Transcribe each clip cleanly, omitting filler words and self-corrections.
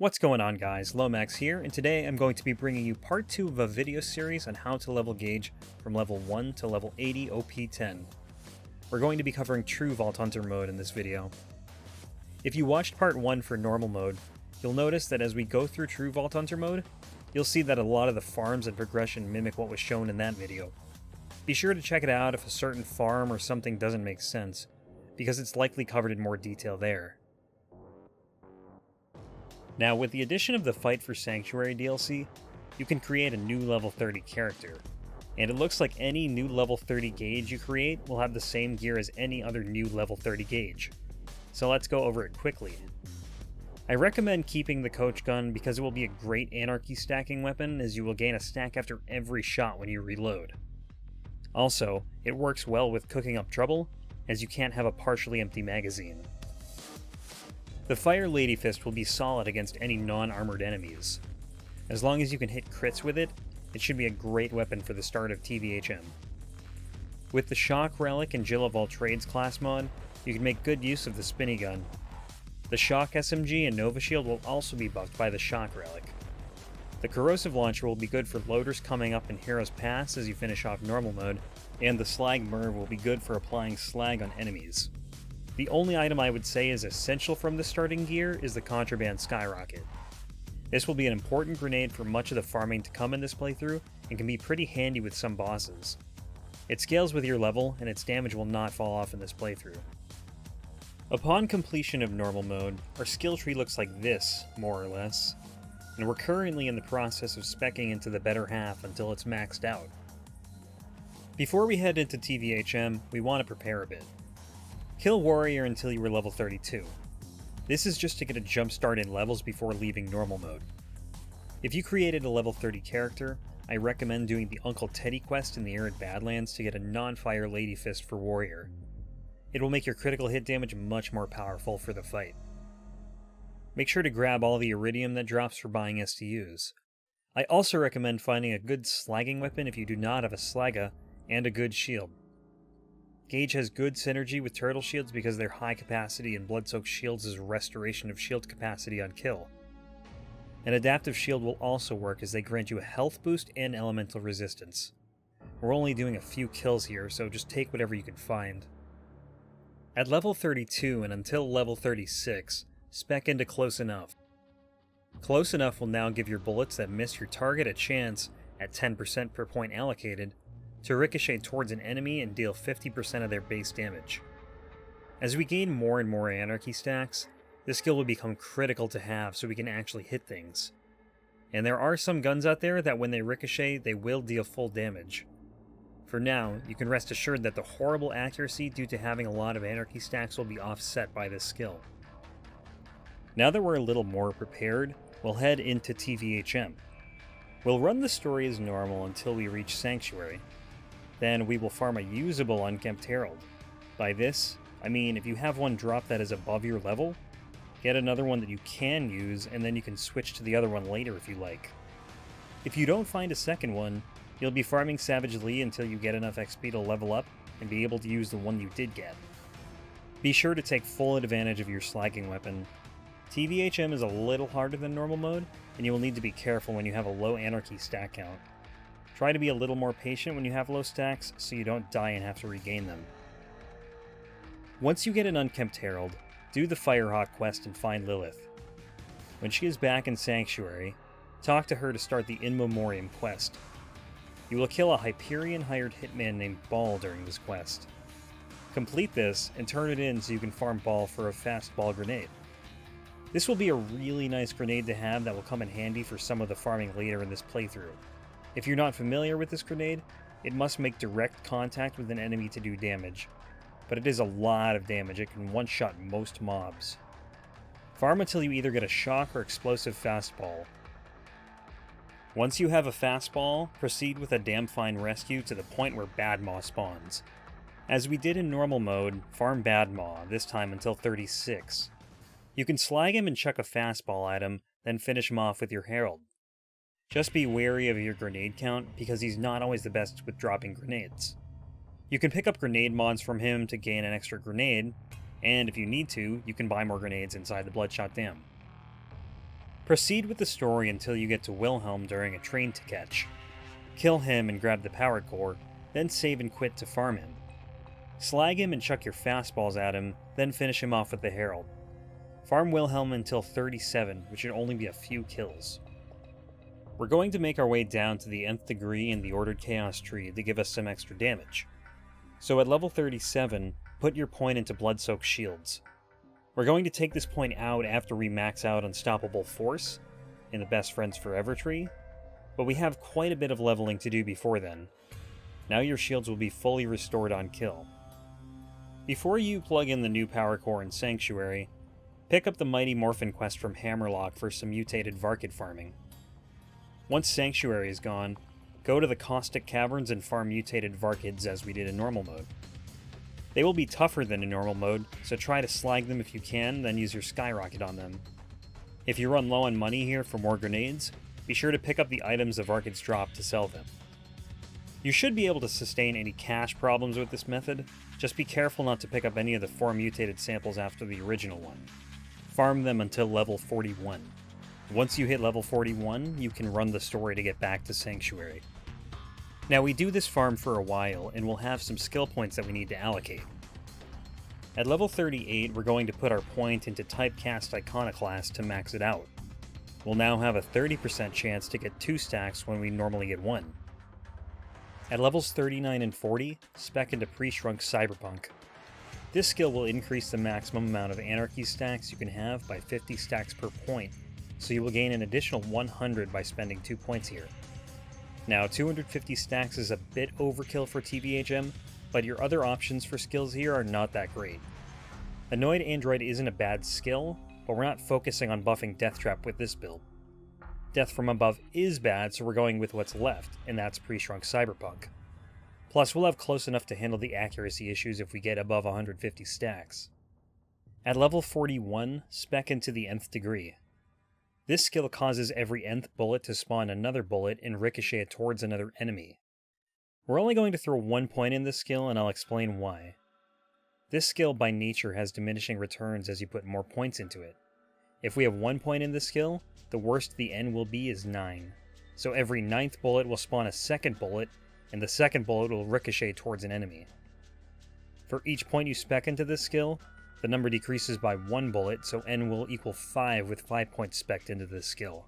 What's going on, guys? Lomax here, and today I'm going to be bringing you part 2 of a video series on how to level Gaige from level 1 to level 80 OP10. We're going to be covering true Vault Hunter mode in this video. If you watched part 1 for normal mode, you'll notice that as we go through true Vault Hunter mode, you'll see that a lot of the farms and progression mimic what was shown in that video. Be sure to check it out if a certain farm or something doesn't make sense, because it's likely covered in more detail there. Now, with the addition of the Fight for Sanctuary DLC, you can create a new level 30 character, and it looks like any new level 30 Gaige you create will have the same gear as any other new level 30 Gaige. So let's go over it quickly. I recommend keeping the Coach Gun because it will be a great anarchy stacking weapon, as you will gain a stack after every shot when you reload. Also, it works well with cooking up trouble, as you can't have a partially empty magazine. The Fire Lady Fist will be solid against any non-armored enemies. As long as you can hit crits with it, it should be a great weapon for the start of TVHM. With the Shock Relic and Jill of All Trades class mod, you can make good use of the Spinny Gun. The Shock SMG and Nova Shield will also be buffed by the Shock Relic. The Corrosive Launcher will be good for loaders coming up in Hero's Pass as you finish off normal mode, and the Slag Merv will be good for applying slag on enemies. The only item I would say is essential from the starting gear is the Contraband Skyrocket. This will be an important grenade for much of the farming to come in this playthrough, and can be pretty handy with some bosses. It scales with your level, and its damage will not fall off in this playthrough. Upon completion of normal mode, our skill tree looks like this, more or less, and we're currently in the process of speccing into the better half until it's maxed out. Before we head into TVHM, we want to prepare a bit. Kill Warrior until you were level 32. This is just to get a jump start in levels before leaving normal mode. If you created a level 30 character, I recommend doing the Uncle Teddy quest in the Arid Badlands to get a non-fire Lady Fist for Warrior. It will make your critical hit damage much more powerful for the fight. Make sure to grab all the Iridium that drops for buying STUs. I also recommend finding a good slagging weapon if you do not have a Slagga, and a good shield. Gaige has good synergy with Turtle Shields because their high capacity and Blood-Soaked Shields is a restoration of shield capacity on kill. An Adaptive Shield will also work as they grant you a health boost and elemental resistance. We're only doing a few kills here, so just take whatever you can find. At level 32 and until level 36, spec into Close Enough. Close Enough will now give your bullets that miss your target a chance, at 10% per point allocated, to ricochet towards an enemy and deal 50% of their base damage. As we gain more and more anarchy stacks, this skill will become critical to have so we can actually hit things. And there are some guns out there that when they ricochet, they will deal full damage. For now, you can rest assured that the horrible accuracy due to having a lot of anarchy stacks will be offset by this skill. Now that we're a little more prepared, we'll head into TVHM. We'll run the story as normal until we reach Sanctuary. Then we will farm a usable Unkempt Herald. By this, I mean if you have one drop that is above your level, get another one that you can use, and then you can switch to the other one later if you like. If you don't find a second one, you'll be farming Savage Lee until you get enough XP to level up and be able to use the one you did get. Be sure to take full advantage of your slagging weapon. TVHM is a little harder than normal mode, and you will need to be careful when you have a low anarchy stack count. Try to be a little more patient when you have low stacks, so you don't die and have to regain them. Once you get an Unkempt Herald, do the Firehawk quest and find Lilith. When she is back in Sanctuary, talk to her to start the In Memoriam quest. You will kill a Hyperion hired hitman named Ball during this quest. Complete this and turn it in so you can farm Ball for a fast ball grenade. This will be a really nice grenade to have that will come in handy for some of the farming later in this playthrough. If you're not familiar with this grenade, it must make direct contact with an enemy to do damage, but it is a lot of damage. It can one-shot most mobs. Farm until you either get a shock or explosive fastball. Once you have a fastball, proceed with a Damn Fine Rescue to the point where Bad Maw spawns. As we did in normal mode, farm Bad Maw, this time until 36. You can slag him and chuck a fastball at him, then finish him off with your Herald. Just be wary of your grenade count, because he's not always the best with dropping grenades. You can pick up grenade mods from him to gain an extra grenade, and if you need to, you can buy more grenades inside the Bloodshot Dam. Proceed with the story until you get to Wilhelm during a train to catch. Kill him and grab the power core, then save and quit to farm him. Slag him and chuck your fastballs at him, then finish him off with the Herald. Farm Wilhelm until 37, which should only be a few kills. We're going to make our way down to the nth degree in the Ordered Chaos tree to give us some extra damage. So at level 37, put your point into Blood-Soaked Shields. We're going to take this point out after we max out Unstoppable Force in the Best Friends Forever tree, but we have quite a bit of leveling to do before then. Now your shields will be fully restored on kill. Before you plug in the new power core in Sanctuary, pick up the Mighty Morphin quest from Hammerlock for some mutated Varkid farming. Once Sanctuary is gone, go to the Caustic Caverns and farm mutated Varkids as we did in normal mode. They will be tougher than in normal mode, so try to slag them if you can, then use your Skyrocket on them. If you run low on money here for more grenades, be sure to pick up the items the Varkids drop to sell them. You should be able to sustain any cache problems with this method, just be careful not to pick up any of the 4 mutated samples after the original one. Farm them until level 41. Once you hit level 41, you can run the story to get back to Sanctuary. Now we do this farm for a while, and we'll have some skill points that we need to allocate. At level 38, we're going to put our point into Typecast Iconoclast to max it out. We'll now have a 30% chance to get 2 stacks when we normally get 1. At levels 39 and 40, spec into Pre-Shrunk Cyberpunk. This skill will increase the maximum amount of Anarchy stacks you can have by 50 stacks per point, so you will gain an additional 100 by spending 2 points here. Now, 250 stacks is a bit overkill for TVHM, but your other options for skills here are not that great. Annoyed Android isn't a bad skill, but we're not focusing on buffing Death Trap with this build. Death from Above is bad, so we're going with what's left, and that's Pre-Shrunk Cyberpunk. Plus, we'll have close enough to handle the accuracy issues if we get above 150 stacks. At level 41, spec into the nth degree. This skill causes every nth bullet to spawn another bullet and ricochet it towards another enemy. We're only going to throw 1 point in this skill, and I'll explain why. This skill by nature has diminishing returns as you put more points into it. If we have 1 point in this skill, the worst the end will be is 9. So every 9th bullet will spawn a second bullet, and the second bullet will ricochet towards an enemy. For each point you spec into this skill, the number decreases by 1 bullet, so N will equal 5 with 5 points spec'd into this skill.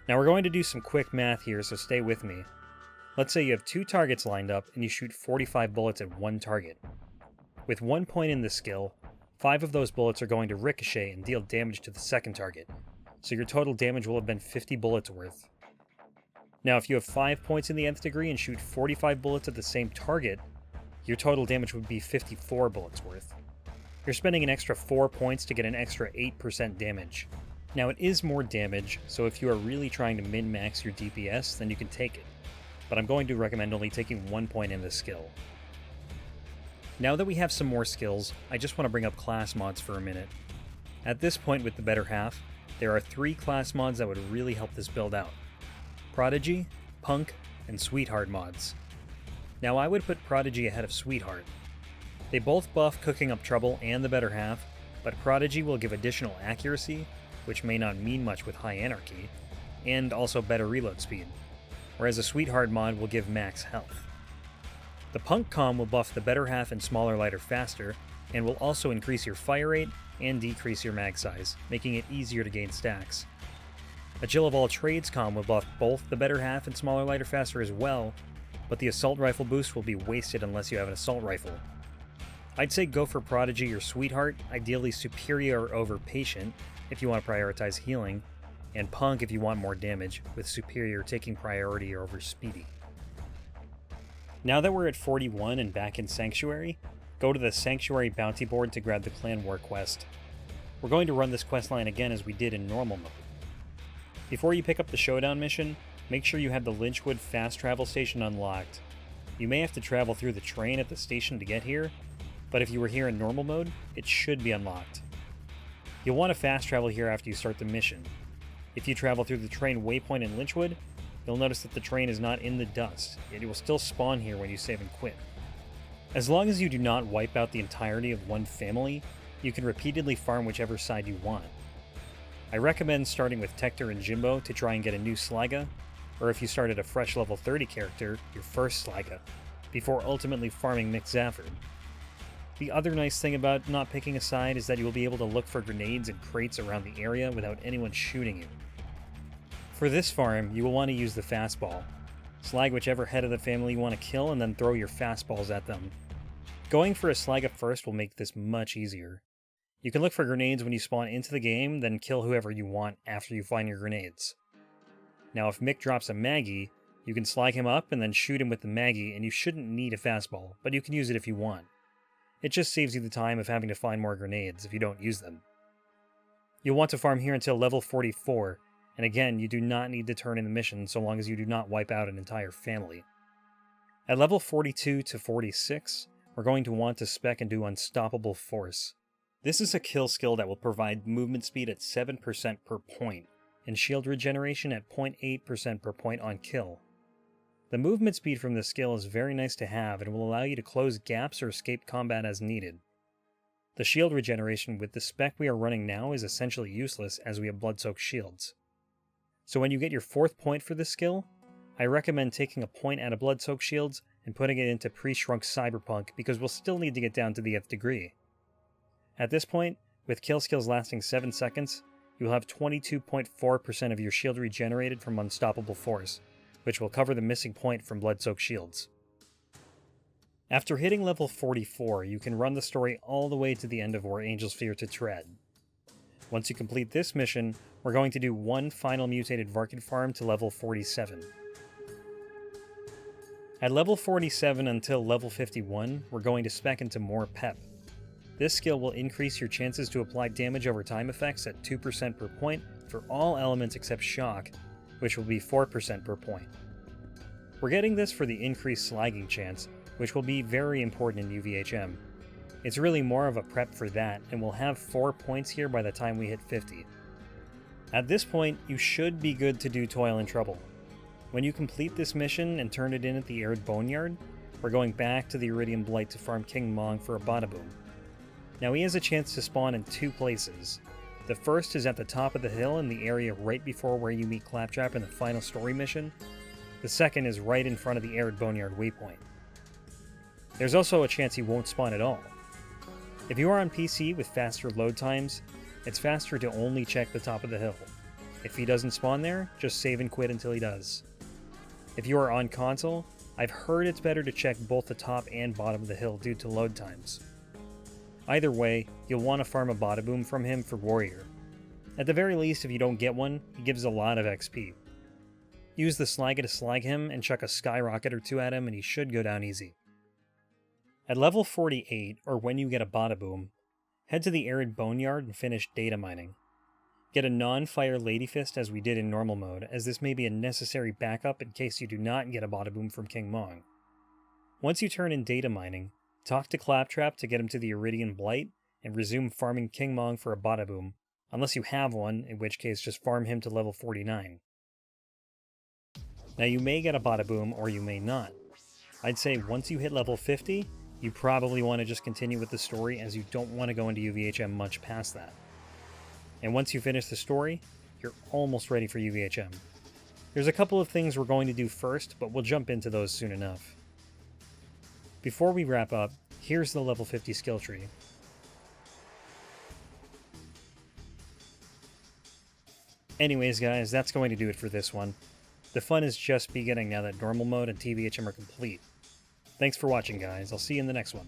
Now we're going to do some quick math here, so stay with me. Let's say you have 2 targets lined up, and you shoot 45 bullets at 1 target. With 1 point in this skill, 5 of those bullets are going to ricochet and deal damage to the second target, so your total damage will have been 50 bullets worth. Now if you have 5 points in the nth degree and shoot 45 bullets at the same target, your total damage would be 54 bullets worth. You're spending an extra 4 points to get an extra 8% damage. Now it is more damage, so if you are really trying to min-max your DPS, then you can take it. But I'm going to recommend only taking 1 point in this skill. Now that we have some more skills, I just want to bring up class mods for a minute. At this point with the better half, there are 3 class mods that would really help this build out. Prodigy, Punk, and Sweetheart mods. Now I would put Prodigy ahead of Sweetheart. They both buff Cooking Up Trouble and the better half, but Prodigy will give additional accuracy, which may not mean much with high anarchy, and also better reload speed, whereas a Sweetheart mod will give max health. The Punk comm will buff the better half and Smaller Lighter faster, and will also increase your fire rate and decrease your mag size, making it easier to gain stacks. A Jill of All Trades comm will buff both the better half and Smaller Lighter faster as well, but the Assault Rifle boost will be wasted unless you have an Assault Rifle. I'd say go for Prodigy or Sweetheart, ideally Superior over Patient if you want to prioritize healing, and Punk if you want more damage, with Superior taking priority over Speedy. Now that we're at 41 and back in Sanctuary, go to the Sanctuary bounty board to grab the Clan War quest. We're going to run this questline again as we did in normal mode. Before you pick up the Showdown mission, make sure you have the Lynchwood fast travel station unlocked. You may have to travel through the train at the station to get here, but if you were here in normal mode, it should be unlocked. You'll want to fast travel here after you start the mission. If you travel through the train waypoint in Lynchwood, you'll notice that the train is not in the dust, yet it will still spawn here when you save and quit. As long as you do not wipe out the entirety of one family, you can repeatedly farm whichever side you want. I recommend starting with Tector and Jimbo to try and get a new Sliga, or if you started a fresh level 30 character, your first Sliga, before ultimately farming Mick Zafford. The other nice thing about not picking a side is that you will be able to look for grenades and crates around the area without anyone shooting you. For this farm, you will want to use the fastball. Slag whichever head of the family you want to kill and then throw your fastballs at them. Going for a Sliga first will make this much easier. You can look for grenades when you spawn into the game, then kill whoever you want after you find your grenades. Now if Mick drops a Maggie, you can slag him up and then shoot him with the Maggie, and you shouldn't need a fastball, but you can use it if you want. It just saves you the time of having to find more grenades if you don't use them. You'll want to farm here until level 44, and again, you do not need to turn in the mission so long as you do not wipe out an entire family. At level 42 to 46, we're going to want to spec and do Unstoppable Force. This is a kill skill that will provide movement speed at 7% per point, and shield regeneration at 0.8% per point on kill. The movement speed from this skill is very nice to have and will allow you to close gaps or escape combat as needed. The shield regeneration with the spec we are running now is essentially useless as we have blood-soaked shields. So when you get your 4th point for this skill, I recommend taking a point out of blood-soaked shields and putting it into pre-shrunk cyberpunk because we'll still need to get down to the nth degree. At this point, with kill skills lasting 7 seconds, you will have 22.4% of your shield regenerated from Unstoppable Force, which will cover the missing point from blood-soaked shields. After hitting level 44, you can run the story all the way to the end of Where Angels Fear to Tread. Once you complete this mission, we're going to do one final mutated Varkid farm to level 47. At level 47 until level 51, we're going to spec into more Pep. This skill will increase your chances to apply damage over time effects at 2% per point for all elements except Shock, which will be 4% per point. We're getting this for the increased slagging chance, which will be very important in UVHM. It's really more of a prep for that, and we'll have 4 points here by the time we hit 50. At this point, you should be good to do Toil and Trouble. When you complete this mission and turn it in at the Arid Boneyard, we're going back to the Iridium Blight to farm King Mong for a Badaboom. Now he has a chance to spawn in 2 places. The first is at the top of the hill in the area right before where you meet Claptrap in the final story mission. The second is right in front of the Arid Boneyard waypoint. There's also a chance he won't spawn at all. If you are on PC with faster load times, it's faster to only check the top of the hill. If he doesn't spawn there, just save and quit until he does. If you are on console, I've heard it's better to check both the top and bottom of the hill due to load times. Either way, you'll want to farm a Badaboom from him for Warrior. At the very least, if you don't get one, he gives a lot of XP. Use the Sliga to slag him and chuck a Skyrocket or 2 at him and he should go down easy. At level 48, or when you get a Badaboom, head to the Arid Boneyard and finish data mining. Get a non-fire Ladyfist as we did in normal mode, as this may be a necessary backup in case you do not get a Badaboom from King Mong. Once you turn in data mining, talk to Claptrap to get him to the Iridian Blight, and resume farming King Mong for a Badaboom, unless you have one, in which case just farm him to level 49. Now you may get a Badaboom, or you may not. I'd say once you hit level 50, you probably want to just continue with the story as you don't want to go into UVHM much past that. And once you finish the story, you're almost ready for UVHM. There's a couple of things we're going to do first, but we'll jump into those soon enough. Before we wrap up, here's the level 50 skill tree. Anyways guys, that's going to do it for this one. The fun is just beginning now that normal mode and TVHM are complete. Thanks for watching guys, I'll see you in the next one.